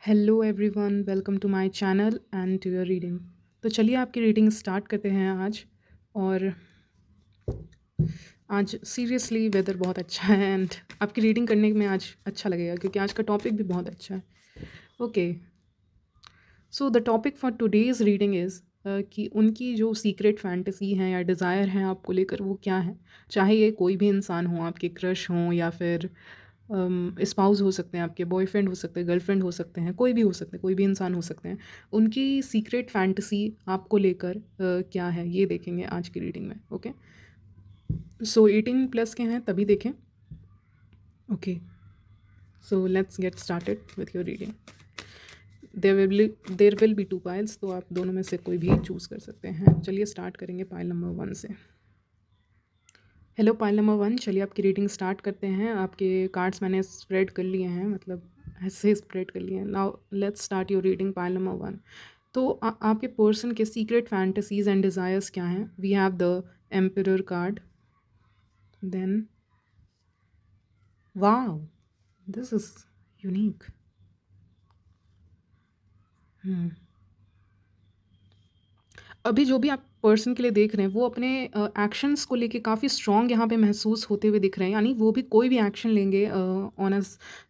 Hello everyone, welcome to my channel and to your reading. तो चलिए आपकी reading start करते हैं आज। और आज सीरियसली वेदर बहुत अच्छा है एंड आपकी रीडिंग करने में आज अच्छा लगेगा क्योंकि आज का टॉपिक भी बहुत अच्छा है। Okay, so the topic for today's reading is कि उनकी जो सीक्रेट फैंटेसी हैं या डिज़ायर हैं आपको लेकर वो क्या है। चाहे ये कोई भी इंसान हो, आपके क्रश हों या फिर स्पाउस हो सकते हैं, आपके बॉयफ्रेंड हो सकते हैं, गर्लफ्रेंड हो सकते हैं, कोई भी हो सकते हैं, कोई भी इंसान हो सकते हैं। उनकी सीक्रेट फैंटेसी आपको लेकर क्या है ये देखेंगे आज की रीडिंग में। ओके, सो 18+ के हैं तभी देखें। Okay, so let's get started with your reading. There will be 2 piles, तो आप दोनों में से कोई भी चूज़ कर सकते हैं। चलिए स्टार्ट करेंगे पाइल नंबर 1 से। हेलो पाइल नंबर 1, चलिए आपकी रीडिंग स्टार्ट करते हैं। आपके कार्ड्स मैंने स्प्रेड कर लिए हैं, मतलब ऐसे स्प्रेड कर लिए हैं। Now let's start your reading pile number 1। तो आपके पर्सन के सीक्रेट फैंटेसीज एंड डिज़ायर्स क्या हैं। We have the emperor card, then wow, this is unique. अभी जो भी आप पर्सन के लिए देख रहे हैं वो अपने एक्शंस को लेके काफ़ी स्ट्रॉन्ग यहाँ पे महसूस होते हुए दिख रहे हैं। यानी वो भी कोई भी एक्शन लेंगे on a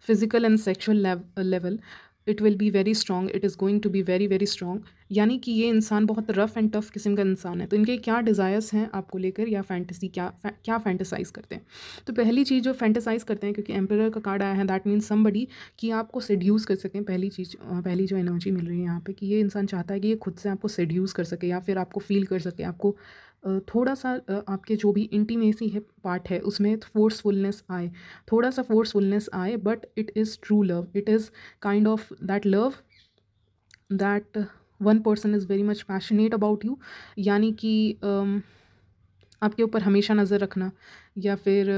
physical and sexual level, it will be very strong, it is going to be very very strong. यानी कि ये इंसान बहुत रफ एंड टफ किस्म का इंसान है। तो इनके क्या डिज़ायर्स हैं आपको लेकर, या फैंटेसी क्या फैंटेसाइज करते हैं। तो पहली चीज़ जो फैंटेसाइज करते हैं, क्योंकि एम्परर का कार्ड आया है, दैट मीन्स समबडी कि आपको सेड्यूस कर सकें। पहली चीज़, पहली जो एनर्जी मिल रही है यहाँ पे, कि ये इंसान चाहता है कि ये खुद से आपको सेड्यूस कर सके या फिर आपको फील कर सके, आपको थोड़ा सा आपके जो भी इंटीमेसी है पार्ट है उसमें फोर्सफुलनेस आए, थोड़ा सा फोर्सफुलनेस आए, but it is true love, it is kind of that love that one person is very much passionate about you. यानी कि आपके ऊपर हमेशा नज़र रखना, या फिर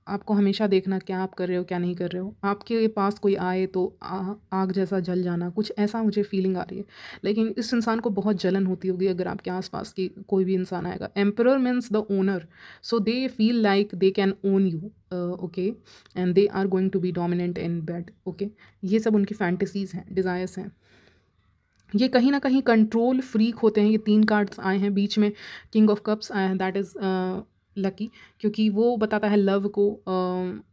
आपको हमेशा देखना क्या आप कर रहे हो क्या नहीं कर रहे हो। आपके पास कोई आए तो आग जैसा जल जाना, कुछ ऐसा मुझे फीलिंग आ रही है। लेकिन इस इंसान को बहुत जलन होती होगी अगर आपके आसपास की कोई भी इंसान आएगा। Emperor means the owner, so they feel like they can own you, okay, and they are going to be dominant in bed. Okay, ये सब उनकी फैंटेसीज़ हैं, डिज़ायर्स हैं। ये कहीं ना कहीं कंट्रोल फ्रीक होते हैं। ये 3 कार्ड्स आए हैं, बीच में किंग ऑफ कप्स आया है, दैट इज़ लकी, क्योंकि वो बताता है लव को,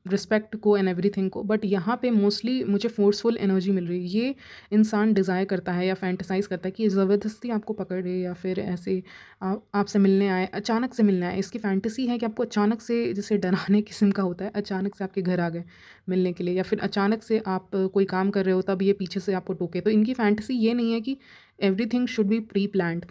रिस्पेक्ट को एंड एवरीथिंग को। बट यहाँ पे मोस्टली मुझे फोर्सफुल एनर्जी मिल रही है। ये इंसान डिज़ायर करता है या फैंटेसाइज करता है कि ज़बरदस्ती आपको पकड़े, या फिर ऐसे आपसे मिलने आए, अचानक से मिलने आए। इसकी फैंटेसी है कि आपको अचानक से, जैसे डराने किस्म का होता है, अचानक से आपके घर आ गए मिलने के लिए, या फिर अचानक से आप कोई काम कर रहे हो तब ये पीछे से आपको टोके। तो इनकी फैंटेसी ये नहीं है कि everything should be pre planned.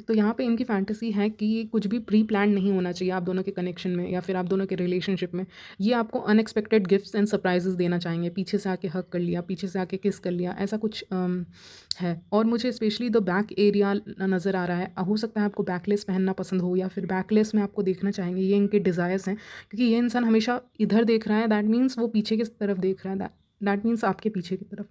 तो यहाँ पे इनकी फैंटेसी है कि ये कुछ भी प्री प्लान नहीं होना चाहिए आप दोनों के कनेक्शन में या फिर आप दोनों के रिलेशनशिप में। ये आपको अनएक्सपेक्टेड गिफ्ट्स एंड सरप्राइजेस देना चाहेंगे, पीछे से आके हक कर लिया, पीछे से आके किस कर लिया, ऐसा कुछ है। और मुझे स्पेशली द बैक एरिया नज़र आ रहा है। हो सकता है आपको बैकलेस पहनना पसंद हो, या फिर बैकलेस में आपको देखना चाहेंगे। ये इनके डिज़ायर्स हैं, क्योंकि ये इंसान हमेशा इधर देख रहा है, दैट मीन्स वो पीछे की तरफ देख रहा है, दैट मीन्स आपके पीछे की तरफ।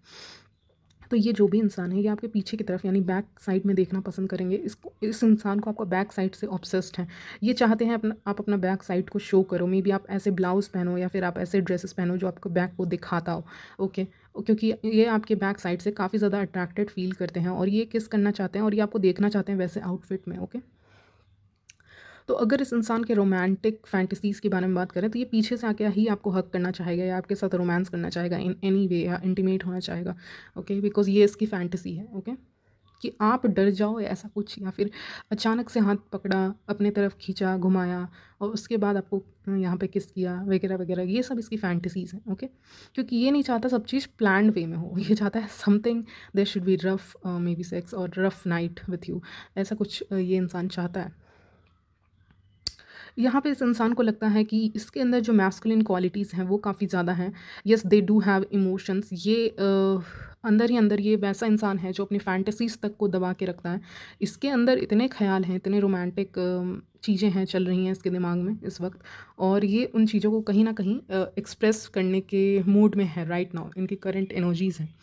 तो ये जो भी इंसान है ये आपके पीछे की तरफ, यानी बैक साइड में देखना पसंद करेंगे। इस इंसान को आपका बैक साइड से ऑब्सेस्ड है। ये चाहते हैं आप अपना बैक साइड को शो करो। मे बी आप ऐसे ब्लाउज़ पहनो या फिर आप ऐसे ड्रेसेस पहनो जो आपको बैक को दिखाता हो। ओके, क्योंकि ये आपके बैक साइड से काफ़ी ज़्यादा अट्रैक्टेड फील करते हैं, और ये किस करना चाहते हैं, और ये आपको देखना चाहते हैं वैसे आउटफिट में। ओके, तो अगर इस इंसान के रोमांटिक फैंटेसीज़ के बारे में बात करें, तो ये पीछे से आके ही आपको हक करना चाहेगा, या आपके साथ रोमांस करना चाहेगा इन एनी वे, या इंटीमेट होना चाहेगा। ओके, बिकॉज़ ये इसकी फैंटेसी है। ओके, कि आप डर जाओ या ऐसा कुछ, या फिर अचानक से हाथ पकड़ा, अपने तरफ खींचा, घुमाया, और उसके बाद आपको यहाँ पे किस किया वगैरह वगैरह, ये सब इसकी फैंटेसीज़ हैं। ओके, क्योंकि ये नहीं चाहता सब चीज़ प्लान्ड वे में हो। ये चाहता है something there should be rough, maybe sex और रफ नाइट विथ यू, ऐसा कुछ ये इंसान चाहता है। यहाँ पे इस इंसान को लगता है कि इसके अंदर जो मैस्कुलिन क्वालिटीज़ हैं वो काफ़ी ज़्यादा हैं। Yes, they do have emotions. ये अंदर ही अंदर ये वैसा इंसान है जो अपनी फैंटेसीज़ तक को दबा के रखता है। इसके अंदर इतने ख़्याल हैं, इतने रोमांटिक चीज़ें हैं, चल रही हैं इसके दिमाग में इस वक्त, और ये उन चीज़ों को कहीं ना कहीं एक्सप्रेस करने के मूड में है राइट नाउ। इनकी करंट एनर्जीज़ हैं,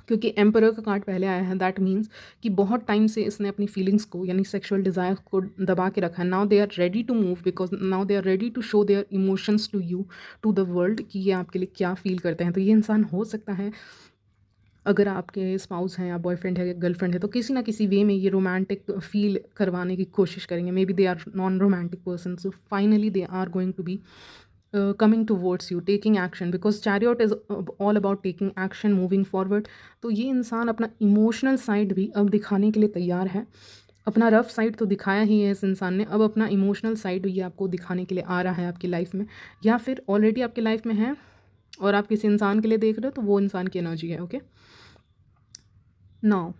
क्योंकि एम्परर का कार्ड पहले आया है, दैट मीन्स कि बहुत टाइम से इसने अपनी फीलिंग्स को, यानी सेक्सुअल डिज़ायर को दबा के रखा है। Now they are ready to move, because now they are ready to show their emotions to you, to the world, कि ये आपके लिए क्या फील करते हैं। तो ये इंसान हो सकता है अगर आपके स्पाउस हैं या बॉयफ्रेंड है या गर्लफ्रेंड है तो किसी ना किसी वे में ये रोमांटिक फील करवाने की कोशिश करेंगे। Maybe they are non romantic person, so finally they are going to be coming towards you, taking action, because chariot is all about taking action, moving forward. तो ये इंसान अपना इमोशनल साइड भी अब दिखाने के लिए तैयार है। अपना रफ साइड तो दिखाया ही है इस इंसान ने, अब अपना इमोशनल साइड भी ये आपको दिखाने के लिए आ रहा है आपकी लाइफ में, या फिर ऑलरेडी आपकी लाइफ में है और आप किसी इंसान के लिए देख रहे हो तो वो इंसान की एनर्जी है। ओके, नाउ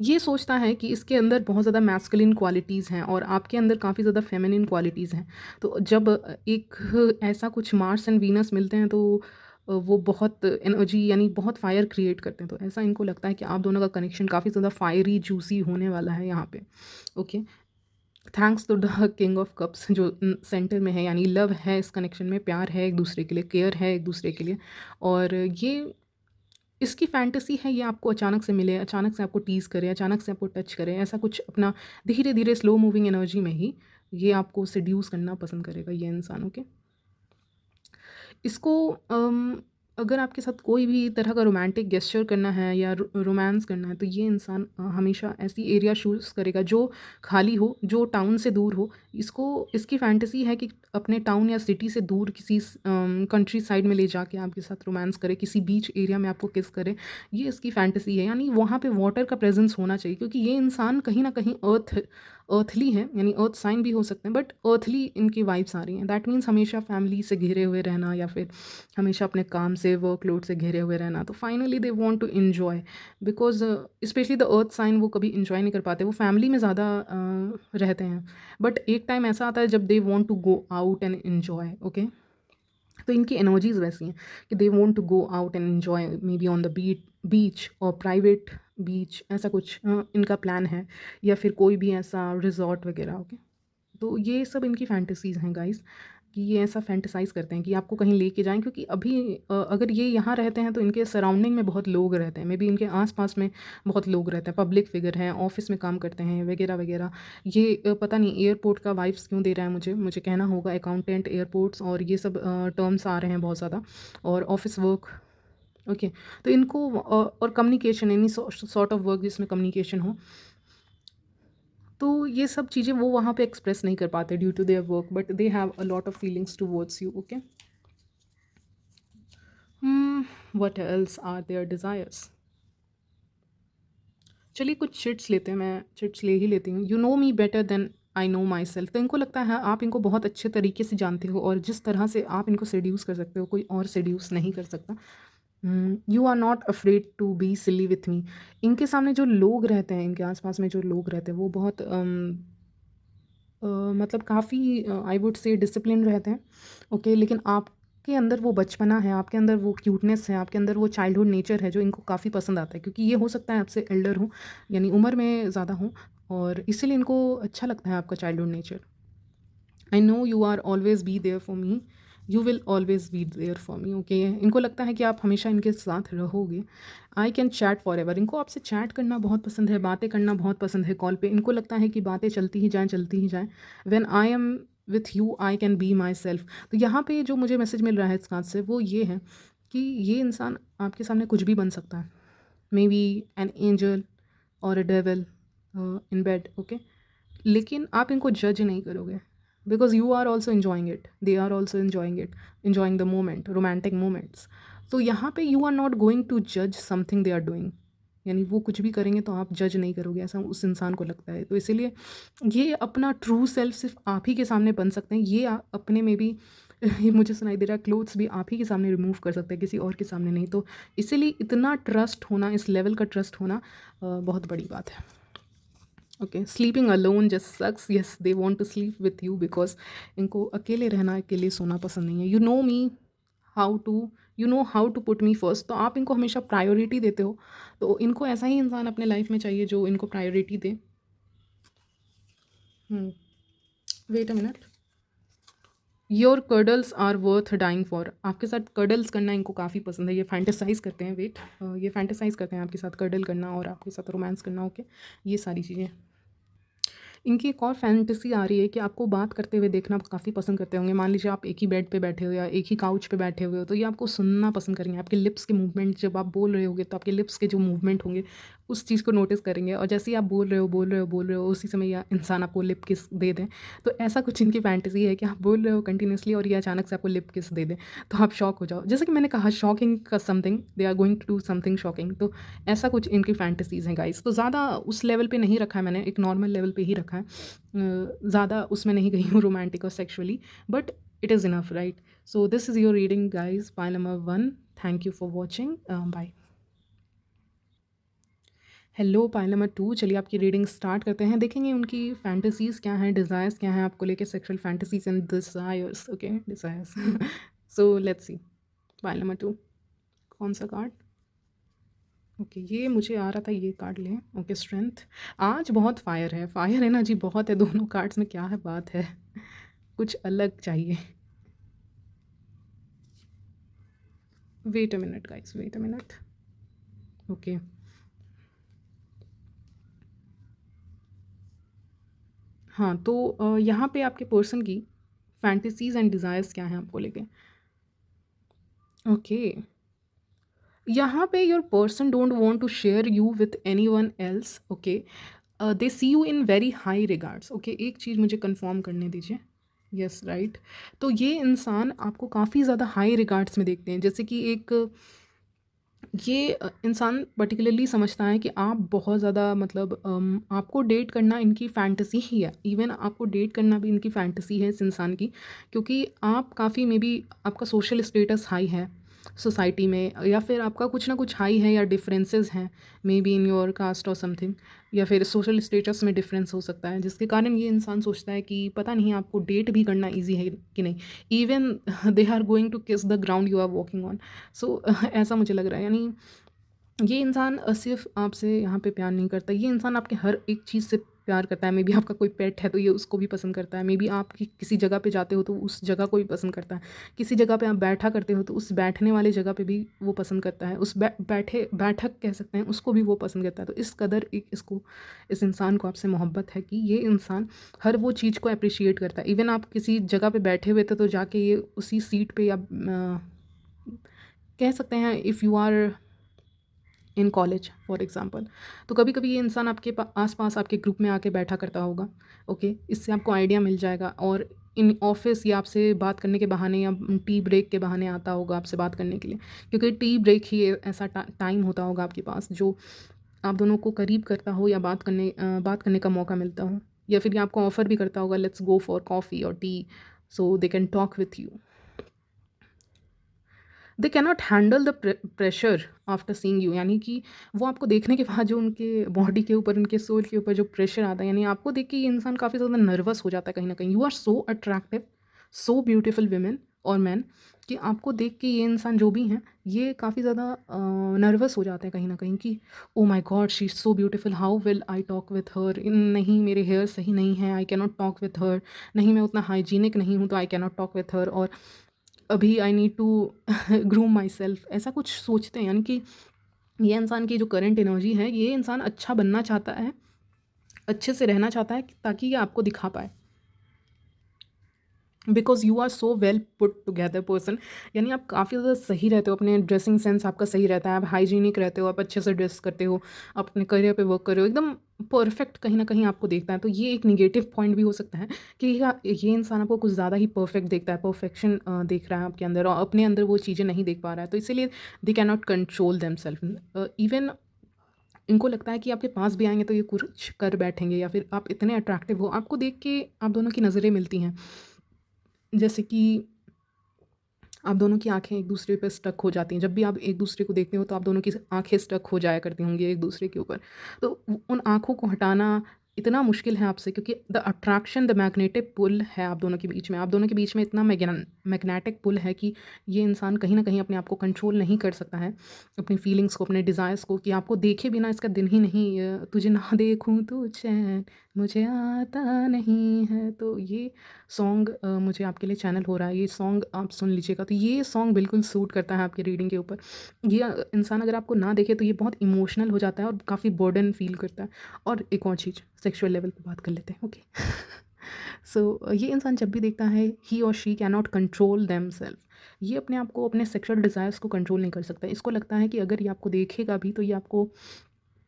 ये सोचता है कि इसके अंदर बहुत ज़्यादा मैस्कुलिन क्वालिटीज़ हैं और आपके अंदर काफ़ी ज़्यादा फेमिनिन क्वालिटीज़ हैं। तो जब एक ऐसा कुछ मार्स एंड वीनस मिलते हैं तो वो बहुत एनर्जी यानी बहुत फायर क्रिएट करते हैं। तो ऐसा इनको लगता है कि आप दोनों का कनेक्शन काफ़ी ज़्यादा फायरी जूसी होने वाला है यहाँ पे। Okay, thanks to the king of cups जो सेंटर में है, यानी लव है इस कनेक्शन में, प्यार है एक दूसरे के लिए, केयर है एक दूसरे के लिए। और ये इसकी फैंटेसी है ये आपको अचानक से मिले, अचानक से आपको टीज़ करे, अचानक से आपको टच करे, ऐसा कुछ अपना धीरे-धीरे स्लो मूविंग एनर्जी में ही ये आपको सेड्यूस करना पसंद करेगा ये इंसान। ओके, इसको अगर आपके साथ कोई भी तरह का रोमांटिक गेस्चर करना है या रोमांस करना है तो ये इंसान हमेशा ऐसी एरिया चूज़ करेगा जो खाली हो, जो टाउन से दूर हो। इसको इसकी फैंटेसी है कि अपने टाउन या सिटी से दूर किसी कंट्री साइड में ले जाके आपके साथ रोमांस करे, किसी बीच एरिया में आपको किस करे, ये इसकी फैंटेसी है। यानी वहाँ पे वाटर का प्रेजेंस होना चाहिए, क्योंकि ये इंसान कहीं ना कहीं अर्थली है, यानी अर्थ साइन भी हो सकते हैं, बट अर्थली इनकी वाइब्स आ रही हैं। दैट मीन्स हमेशा फैमिली से घिरे हुए रहना या फिर हमेशा अपने काम से, वर्कलोड से घिरे हुए रहना। तो finally they want to enjoy, because specially the earth sign वो कभी इन्जॉय नहीं कर पाते, वो फैमिली में ज़्यादा रहते हैं। बट एक टाइम ऐसा आता है जब they want to go out and enjoy. Okay, तो इनकी एनर्जीज वैसी हैं कि they want to go out and enjoy, maybe on the beach और प्राइवेट बीच, ऐसा कुछ इनका प्लान है, या फिर कोई भी ऐसा रिजॉर्ट वगैरह। ओके, तो ये सब इनकी फैंटेसीज़ हैं गाइस, कि ये ऐसा फैंटेसाइज़ करते हैं कि आपको कहीं लेके जाएँ, क्योंकि अभी अगर ये यहाँ रहते हैं तो इनके सराउंडिंग में बहुत लोग रहते हैं, मे बी इनके आस-पास में बहुत लोग रहते हैं, पब्लिक फिगर हैं, ऑफ़िस में काम करते हैं वगैरह, वगैरह। ये पता नहीं एयरपोर्ट का वाइब्स क्यों दे रहा है मुझे कहना होगा अकाउंटेंट, एयरपोर्ट्स और ये सब टर्म्स आ रहे हैं बहुत ज़्यादा, और ऑफ़िस वर्क। ओके, तो इनको और communication, any sort of work जिसमें कम्युनिकेशन हो, तो ये सब चीज़ें वो वहाँ पे एक्सप्रेस नहीं कर पाते due to their work, but they have a lot of feelings towards you. Okay, what else are their desires. चलिए कुछ चिट्स लेते हैं, मैं चिट्स ले ही लेती हूँ। You know me better than I know myself. तो इनको लगता है आप इनको बहुत अच्छे तरीके से जानते हो और जिस तरह से आप इनको सेड्यूस कर सकते हो कोई और सेड्यूस नहीं कर सकता। You are not afraid to be silly with me. इनके सामने जो लोग रहते हैं, इनके आसपास में जो लोग रहते हैं वो बहुत मतलब काफ़ी आई वुड से डिसिप्लिन रहते हैं। ओके, लेकिन आपके अंदर वो बचपना है, आपके अंदर वो क्यूटनेस है, आपके अंदर वो चाइल्डहुड नेचर है जो इनको काफ़ी पसंद आता है, क्योंकि ये हो सकता है आपसे एल्डर हो, यानी उम्र में ज़्यादा हो, और इसीलिए इनको अच्छा लगता है आपका childhood nature. I know you are always be there for me, you will always be there for me. Okay, इनको लगता है कि आप हमेशा इनके साथ रहोगे। I can chat forever. इनको आपसे चैट करना बहुत पसंद है, बातें करना बहुत पसंद है कॉल पे। इनको लगता है कि बातें चलती ही जाएँ, चलती ही जाएँ। When I am with you I can be my self. तो यहाँ पे जो मुझे मैसेज मिल रहा है इस बात से वो ये है कि ये इंसान आपके सामने कुछ भी बन सकता है, मे बी एन एंजल और a devil in bed. Okay, लेकिन आप इनको जज नहीं करोगे, because you are also enjoying it, they are also enjoying it, enjoying the moment, romantic moments. तो यहाँ पे you are not going to जज समथिंग दे आर डूइंग, यानी वो कुछ भी करेंगे तो आप जज नहीं करोगे, ऐसा उस इंसान को लगता है। तो इसीलिए ये अपना ट्रू सेल्फ सिर्फ आप ही के सामने बन सकते हैं। ये अपने में भी ये मुझे सुनाई दे रहा है, क्लोथ्स भी आप ही के सामने रिमूव कर सकते हैं, किसी और के सामने नहीं। तो इसीलिए इतना ट्रस्ट होना, इस लेवल का ट्रस्ट होना बहुत बड़ी बात है। Okay, sleeping alone just sucks. Yes, they want to sleep with you because इनको अकेले रहना, अकेले सोना पसंद नहीं है। You know me how to, you know how to put me first. तो आप इनको हमेशा प्रायोरिटी देते हो, तो इनको ऐसा ही इंसान अपने लाइफ में चाहिए जो इनको प्रायोरिटी दे। Wait a minute. Your cuddles are worth dying for. आपके साथ कर्डल्स करना इनको काफ़ी पसंद है, ये फैंटेसाइज करते हैं। वेट, ये फैंटेसाइज करते हैं आपके साथ कर्डल करना और आपके साथ रोमांस करना। ओके, ये सारी चीज़ें। इनकी एक और फैंटेसी आ रही है कि आपको बात करते हुए देखना काफ़ी पसंद करते होंगे। मान लीजिए आप एक ही बेड पे बैठे हो या एक ही काउच पे बैठे हुए हो, तो ये आपको सुनना पसंद करेंगे। आपके लिप्स के मूवमेंट, जब आप बोल रहे होगे तो आपके लिप्स के जो मूवमेंट होंगे उस चीज़ को नोटिस करेंगे, और जैसे ही आप बोल रहे हो बोल रहे हो बोल रहे हो उसी समय या इंसान आपको लिप किस दे दें। तो ऐसा कुछ इनकी फैंटेसी है कि आप बोल रहे हो कंटिन्यूअसली और ये अचानक से आपको लिप किस दे दें, तो आप शॉक हो जाओ। जैसे कि मैंने कहा, शॉकिंग का something, they are going to do something shocking. तो ऐसा कुछ इनकी फैंटेसीज़ हैं गाइस। तो ज़्यादा उस लेवल पे नहीं रखा है मैंने, एक नॉर्मल लेवल पे ही रखा है। ज़्यादा उसमें नहीं गई हूँ रोमांटिक और sexually, but it is enough, right? So this is your reading guys, pile number 1। Thank you for watching, bye. Hello pile number 2, चलिए आपकी रीडिंग स्टार्ट करते हैं। देखेंगे उनकी फैंटेसीज़ क्या हैं, डिज़ायर्स क्या हैं आपको लेके, sexual fantasies and desires, okay, desires. So let's see, pile number 2, कौन सा कार्ड? ओके, ये मुझे आ रहा था, ये कार्ड लें। Okay, strength. आज बहुत फायर एनर्जी बहुत है दोनों कार्ड्स में, क्या है बात है। कुछ अलग चाहिए। Wait a minute guys, wait a minute. Okay, हाँ, तो यहाँ पे आपके पर्सन की फैंटेसीज़ एंड डिज़ायर्स क्या हैं आपको लेके? ओके, यहाँ पे your person don't want to share you with anyone else, okay. They see you in very high regards, okay. एक चीज़ मुझे कंफर्म करने दीजिए। Yes, right. तो ये इंसान आपको काफ़ी ज़्यादा हाई रिगार्ड्स में देखते हैं, जैसे कि एक ये इंसान पर्टिकुलरली समझता है कि आप बहुत ज़्यादा, मतलब आपको डेट करना इनकी फ़ैंटेसी ही है। इवन आपको डेट करना भी इनकी फ़ैंटेसी है इस इंसान की, क्योंकि आप काफ़ी, मे बी आपका सोशल स्टेटस हाई है सोसाइटी में, या फिर आपका कुछ ना कुछ हाई है, या डिफरेंसेस हैं may be in your cast और समथिंग, या फिर सोशल स्टेटस में डिफरेंस हो सकता है, जिसके कारण ये इंसान सोचता है कि पता नहीं आपको डेट भी करना ईजी है कि नहीं। Even they are going to kiss the ground you are walking on. So ऐसा मुझे लग रहा है, यानी ये इंसान सिर्फ़ आपसे यहाँ पे प्यार नहीं करता, ये इंसान आपके हर एक चीज़ से प्यार करता है। मेबी आपका कोई पेट है तो ये उसको भी पसंद करता है। मेबी आप किसी जगह पे जाते हो तो उस जगह को भी पसंद करता है। किसी जगह पे आप बैठा करते हो तो उस बैठने वाली जगह पे भी वो पसंद करता है। उस बैठक कह सकते हैं, उसको भी वो पसंद करता है। तो इस कदर एक इसको, इस इंसान को आपसे मोहब्बत है कि ये इंसान हर वो चीज़ को एप्रिशिएट करता है। इवन आप किसी जगह पे बैठे हुए थे तो जाके ये उसी सीट पे, या कह सकते हैं if you are in college for example, तो कभी कभी ये इंसान आपके आस पास आपके ग्रुप में आके बैठा करता होगा, ओके। इससे आपको आइडिया मिल जाएगा। और इन ऑफिस या आपसे बात करने के बहाने या टी ब्रेक के बहाने आता होगा आपसे बात करने के लिए, क्योंकि टी ब्रेक ही ऐसा टाइम होता होगा आपके पास जो आप दोनों को करीब करता हो, या बात करने का मौका मिलता हो, या फिर ये आपको ऑफ़र भी करता होगा, लेट्स गो फॉर कॉफ़ी और T, so they can talk with you. They cannot handle the pressure after seeing you, यानी कि वो आपको देखने के बाद जो उनके बॉडी के ऊपर, उनके सोल के ऊपर जो प्रेशर आता है, यानी आपको देख के ये इंसान काफ़ी ज़्यादा नर्वस हो जाता है कहीं ना कहीं। You are so attractive, so beautiful women और मैन, कि आपको देख के ये इंसान जो भी हैं ये काफ़ी ज़्यादा नर्वस हो जाते हैं कहीं ना कहीं, कि oh my God she is so beautiful, how will I talk with her, नहीं मेरे हेयर सही नहीं है, I cannot talk with her, नहीं मैं उतना हाइजीनिक नहीं हूँ तो I cannot talk with her, और अभी I need to groom my self, ऐसा कुछ सोचते हैं। यानी कि ये इंसान की जो करंट एनर्जी है, ये इंसान अच्छा बनना चाहता है, अच्छे से रहना चाहता है, ताकि ये आपको दिखा पाए, because you are so well put together person. यानी आप काफ़ी ज़्यादा सही रहते हो, अपने ड्रेसिंग सेंस आपका सही रहता है, आप हाइजीनिक रहते हो, आप अच्छे से ड्रेस करते हो, आप अपने करियर पे वर्क कर रहे हो, एकदम परफेक्ट कहीं ना कहीं आपको देखता है। तो ये एक निगेटिव पॉइंट भी हो सकता है कि ये इंसान आपको कुछ ज़्यादा ही परफेक्ट देखता है, परफेक्शन देख रहा है आपके अंदर, और अपने अंदर वो चीज़ें नहीं देख पा रहा है, तो इसीलिए they can not control them self. Even इनको लगता है कि आपके पास भी आएंगे तो ये कुछ कर बैठेंगे, या फिर आप इतने अट्रैक्टिव हो, आपको देख के आप दोनों की नज़रें मिलती हैं, जैसे कि आप दोनों की आँखें एक दूसरे पे स्टक हो जाती हैं। जब भी आप एक दूसरे को देखते हो तो आप दोनों की आँखें स्टक हो जाया करती होंगी एक दूसरे के ऊपर। तो उन आँखों को हटाना इतना मुश्किल है आपसे, क्योंकि the attraction, the magnetic pull है आप दोनों के बीच में। आप दोनों के बीच में इतना मैग्नेटिक पुल है कि ये इंसान कहीं न कहीं अपने आप को कंट्रोल नहीं कर सकता है, अपनी फीलिंग्स को, अपने डिज़ायर्स को, कि आपको देखे बिना इसका दिन ही नहीं, तुझे ना देखूँ तो चैन मुझे आता नहीं है। तो ये सॉन्ग मुझे आपके लिए चैनल हो रहा है, ये सॉन्ग आप सुन लीजिएगा। तो ये सॉन्ग बिल्कुल सूट करता है आपकी रीडिंग के ऊपर। ये इंसान अगर आपको ना देखे तो ये बहुत इमोशनल हो जाता है और काफ़ी बर्डन फ़ील करता है। और एक और चीज़, सेक्सुअल लेवल पे बात कर लेते हैं, ओके। सो ये इंसान जब भी देखता है, ही और she can not control themselves. ये अपने आप को, अपने सेक्सुअल डिज़ायर्स को कंट्रोल नहीं कर सकता। इसको लगता है कि अगर ये आपको देखेगा भी तो ये आपको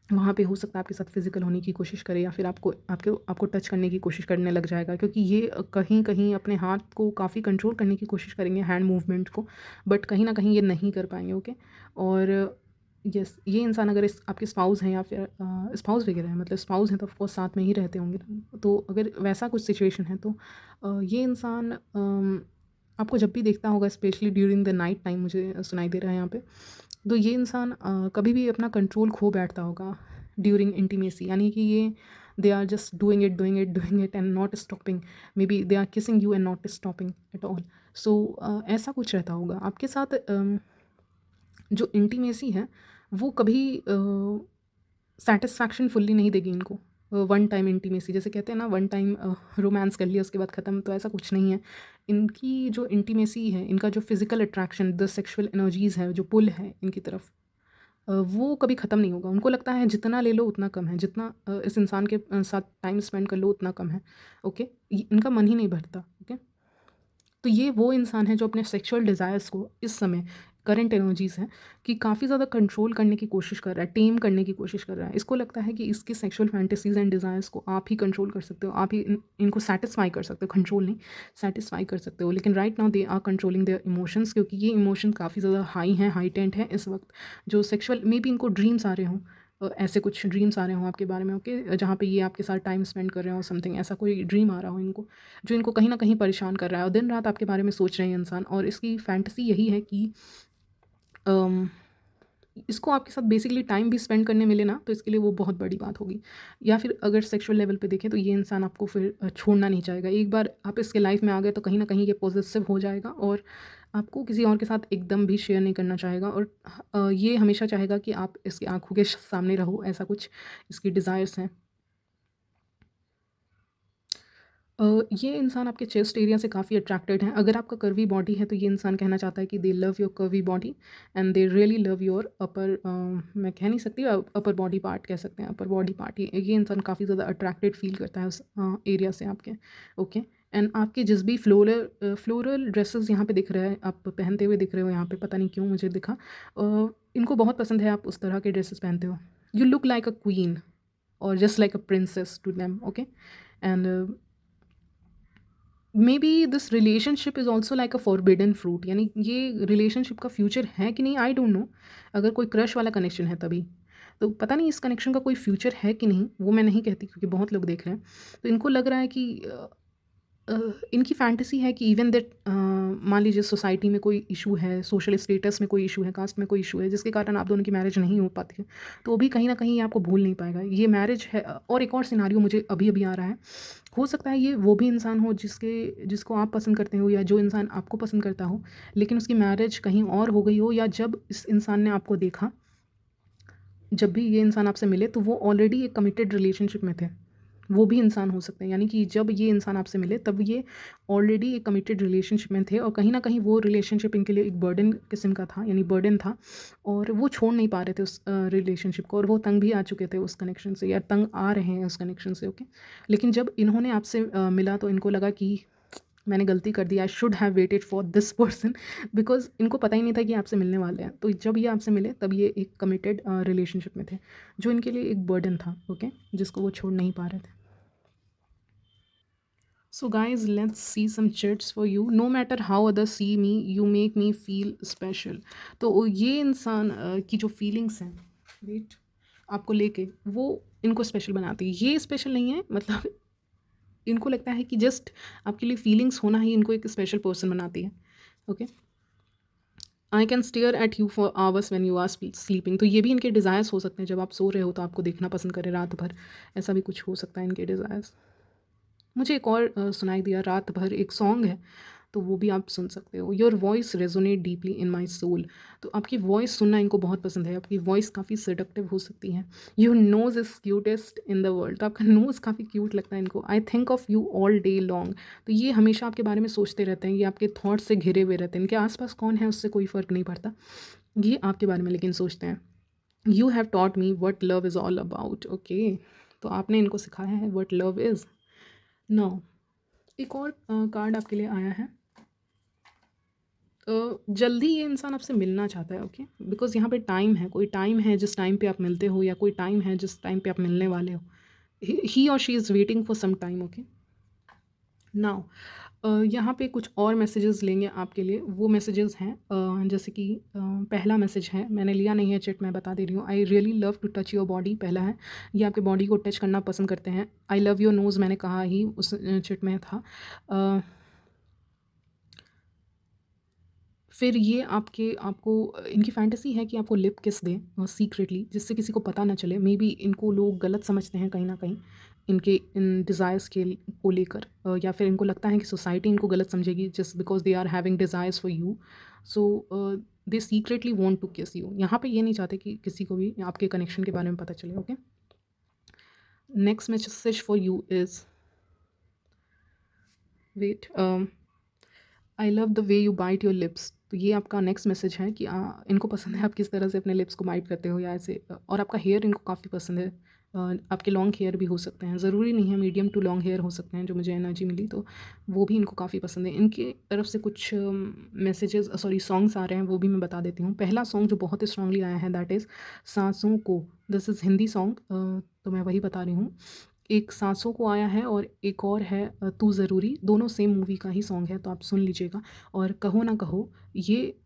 वहाँ पे हो सकता है आपके साथ फिज़िकल होने की कोशिश करे या फिर आपको आपके आपको टच करने की कोशिश करने लग जाएगा, क्योंकि ये कहीं-कहीं अपने हाथ को काफ़ी कंट्रोल करने की कोशिश करेंगे, हैंड मूवमेंट को, बट कहीं न कहीं ये नहीं कर पाएँगे, ओके? और यस, ये इंसान अगर इस आपके स्पाउस हैं या फिर स्पाउस वगैरह हैं, मतलब स्पाउस हैं तो ऑफ़ कोर्स साथ में ही रहते होंगे ना, तो अगर वैसा कुछ सिचुएशन है तो ये इंसान आपको जब भी देखता होगा, specially during the night time, मुझे सुनाई दे रहा है यहाँ पे, तो ये इंसान कभी भी अपना कंट्रोल खो बैठता होगा ड्यूरिंग इंटीमेसी, यानी कि ये they are just doing it and not stopping. Maybe they are kissing you and not stopping at all. So ऐसा कुछ रहता होगा आपके साथ। जो इंटीमेसी है वो कभी सैटिस्फैक्शन फुल्ली नहीं देगी इनको। वन टाइम इंटीमेसी जैसे कहते हैं ना, वन टाइम रोमांस कर लिया उसके बाद ख़त्म, तो ऐसा कुछ नहीं है। इनकी जो इंटीमेसी है, इनका जो physical attraction, the sexual energies है, जो पुल है इनकी तरफ, वो कभी ख़त्म नहीं होगा। उनको लगता है जितना ले लो उतना कम है, जितना इस इंसान के साथ टाइम स्पेंड कर लो उतना कम है, ओके? इनका मन ही नहीं भरता, ओके? तो ये वो इंसान है जो अपने सेक्सुअल डिज़ायर्स को इस समय, करंट एनर्जीज़ हैं, कि काफ़ी ज़्यादा कंट्रोल करने की कोशिश कर रहा है, टेम करने की कोशिश कर रहा है। इसको लगता है कि इसके सेक्सुअल फैंटेसीज़ एंड डिज़ायर्स को आप ही कंट्रोल कर सकते हो, आप ही इनको सैटिस्फाई कर सकते हो, कंट्रोल नहीं, सैटिस्फाई कर सकते हो। लेकिन right now they are controlling their emotions, क्योंकि ये इमोशन काफ़ी ज़्यादा हाई हैं, हाइटेंड हैं इस वक्त। जो सेक्सुअल, मे बी इनको ड्रीम्स आ रहे हों, ऐसे कुछ ड्रीम्स आ रहे हों आपके बारे में, ओके, जहाँ पे ये आपके साथ टाइम स्पेंड कर रहे हो, समथिंग ऐसा कोई ड्रीम आ रहा हो इनको, जो इनको कहीं न कहीं परेशान कर रहा है, और दिन रात आपके बारे में सोच रहे हैं इंसान, और इसकी फैंटेसी यही है कि अम, इसको आपके साथ बेसिकली टाइम भी स्पेंड करने मिले ना, तो इसके लिए वो बहुत बड़ी बात होगी। या फिर अगर सेक्सुअल लेवल पे देखें तो ये इंसान आपको फिर छोड़ना नहीं चाहेगा। एक बार आप इसके लाइफ में आ गए तो कहीं न कहीं ये पॉसेसिव हो जाएगा और आपको किसी और के साथ एकदम भी शेयर नहीं करना चाहेगा, और ये हमेशा चाहेगा कि आप इसकी आँखों के सामने रहो, ऐसा कुछ इसकी डिज़ायर्स हैं। ये इंसान आपके चेस्ट एरिया से काफ़ी अट्रैक्टेड हैं। अगर आपका कर्वी बॉडी है तो ये इंसान कहना चाहता है कि दे love your curvy body and they really love your upper, मैं कह नहीं सकती, अपर बॉडी पार्ट कह सकते हैं, अपर बॉडी पार्ट। ये इंसान काफ़ी ज़्यादा अट्रैक्टेड फील करता है उस एरिया से आपके, ओके। एंड आपके जिस भी फ्लोरल ड्रेसेस यहाँ पे दिख रहे हैं, आप पहनते हुए दिख रहे हो यहाँ पे, पता नहीं क्यों मुझे दिखा, इनको बहुत पसंद है आप उस तरह के ड्रेसेस पहनते हो। You look like a queen और just like a princess to them, okay. And maybe this relationship is also like a forbidden fruit, यानी ये रिलेशनशिप का फ्यूचर है कि नहीं, आई डोंट नो। अगर कोई क्रश वाला कनेक्शन है तभी, तो पता नहीं इस कनेक्शन का कोई फ्यूचर है कि नहीं, वो मैं नहीं कहती, क्योंकि बहुत लोग देख रहे हैं। तो इनको लग रहा है कि अ, इनकी फैंटेसी है कि इवन दैट, मान लीजिए सोसाइटी में कोई इशू है, सोशल स्टेटस में कोई इशू है, कास्ट में कोई इशू है, जिसके कारण आप दोनों की मैरिज नहीं हो पाती है, तो भी कहीं ना कहीं ये आपको भूल नहीं पाएगा, ये मैरिज है। और एक और सिनारियो मुझे अभी अभी आ रहा है, हो सकता है ये वो भी इंसान हो जिसको आप पसंद करते हो, या जो इंसान आपको पसंद करता हो, लेकिन उसकी मैरिज कहीं और हो गई हो, या जब इस इंसान ने आपको देखा, जब भी ये इंसान आपसे मिले तो वो ऑलरेडी एक कमिटेड रिलेशनशिप में थे। वो भी इंसान हो सकते हैं, यानी कि जब ये इंसान आपसे मिले तब ये ऑलरेडी एक कमिटेड रिलेशनशिप में थे, और कहीं न कहीं वो रिलेशनशिप इनके लिए एक बर्डन किस्म का था, यानी बर्डन था, और वो छोड़ नहीं पा रहे थे उस रिलेशनशिप को, और वो तंग भी आ चुके थे उस कनेक्शन से, या तंग आ रहे हैं उस कनेक्शन से, ओके। लेकिन जब इन्होंने आपसे मिला तो इनको लगा कि मैंने गलती कर दी, I should have waited for this person, because इनको पता ही नहीं था कि आपसे मिलने वाले हैं। तो जब ये आपसे मिले तब ये एक कमिटेड रिलेशनशिप में थे, जो इनके लिए एक बर्डन था, ओके, जिसको वो छोड़ नहीं पा रहे थे। So guys let's see some chits for you. No matter how other see me, you make me feel special. तो ये इंसान की जो फीलिंग्स हैं, वेट, आपको लेके, वो इनको स्पेशल बनाती है। ये स्पेशल नहीं है, मतलब इनको लगता है कि जस्ट आपके लिए फीलिंग्स होना ही इनको एक स्पेशल पर्सन बनाती है, okay. I can stare at you for hours when you are sleeping. तो ये भी इनके डिज़ायर्स हो सकते हैं, जब आप सो रहे हो तो आपको देखना पसंद करें रात भर, ऐसा भी कुछ हो सकता है इनके डिज़ायर्स। मुझे एक और सुनाई दिया रात भर, एक सॉन्ग है, तो वो भी आप सुन सकते हो। Your voice resonate deeply in my soul, तो आपकी वॉइस सुनना इनको बहुत पसंद है, आपकी वॉइस काफ़ी सेडक्टिव हो सकती है। Your nose is cutest in the world, तो आपका नोज़ काफ़ी क्यूट लगता है इनको। I think of you all day long, तो ये हमेशा आपके बारे में सोचते रहते हैं, ये आपके थॉट से घिरे हुए रहते हैं, इनके आसपास कौन है उससे कोई फ़र्क नहीं पड़ता, ये आपके बारे में लेकिन सोचते हैं। You have taught me what love is all about, okay, तो आपने इनको सिखाया है वट लव इज़। नाउ एक और कार्ड आपके लिए आया है। जल्दी ये इंसान आपसे मिलना चाहता है, ओके, बिकॉज यहाँ पे टाइम है, कोई टाइम है जिस टाइम पे आप मिलते हो, या कोई टाइम है जिस टाइम पे आप मिलने वाले हो। ही और she is waiting for some time, okay. Now यहाँ पे कुछ और मैसेजेस लेंगे आपके लिए। वो मैसेजेस हैं जैसे कि पहला मैसेज है, मैंने लिया नहीं है चिट, मैं बता दे रही हूँ। I really love to touch your body, पहला है, ये आपके बॉडी को टच करना पसंद करते हैं। आई लव योर नोज़, मैंने कहा ही उस चिट में था। फिर ये आपको इनकी फैंटेसी है कि आपको लिप किस दें सीक्रेटली, जिससे किसी को पता ना चले। मे बी इनको लोग गलत समझते हैं कहीं ना कहीं, इनके इन डिज़ायर्स के को लेकर, या फिर इनको लगता है कि सोसाइटी इनको गलत समझेगी just because they are having desires for you, so they secretly want to kiss you. यहाँ पे ये नहीं चाहते कि किसी को भी आपके कनेक्शन के बारे में पता चले, okay. Next message for you is, wait, I love the way you bite your lips, तो ये आपका नेक्स्ट मैसेज है कि इनको पसंद है आप किस तरह से अपने लिप्स को बाइट करते हो, या ऐसे। और आपका हेयर इनको काफ़ी पसंद है। आपके लॉन्ग हेयर भी हो सकते हैं, ज़रूरी नहीं है, मीडियम टू लॉन्ग हेयर हो सकते हैं, जो मुझे एनर्जी मिली तो वो भी इनको काफ़ी पसंद है। इनकी तरफ से कुछ मैसेजेस, सॉरी सॉन्ग्स आ रहे हैं, वो भी मैं बता देती हूँ। पहला सॉन्ग जो बहुत स्ट्रांगली आया है दैट इज़ सांसों को, दिस इज़ हिंदी सॉन्ग, तो मैं वही बता रही हूँ। एक सांसों को आया है और एक और है तू ज़रूरी, दोनों सेम मूवी का ही सॉन्ग है, तो आप सुन लीजिएगा। और कहो ना कहो, ये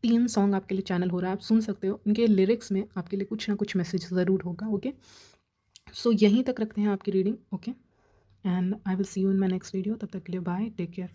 3 सॉन्ग आपके लिए चैनल हो रहा है, आप सुन सकते हो। इनके लिरिक्स में आपके लिए कुछ ना कुछ मैसेज ज़रूर होगा, ओके। सो यहीं तक रखते हैं आपकी reading, okay, and I will see you in my next video. तब तक के लिए बाय, टेक केयर।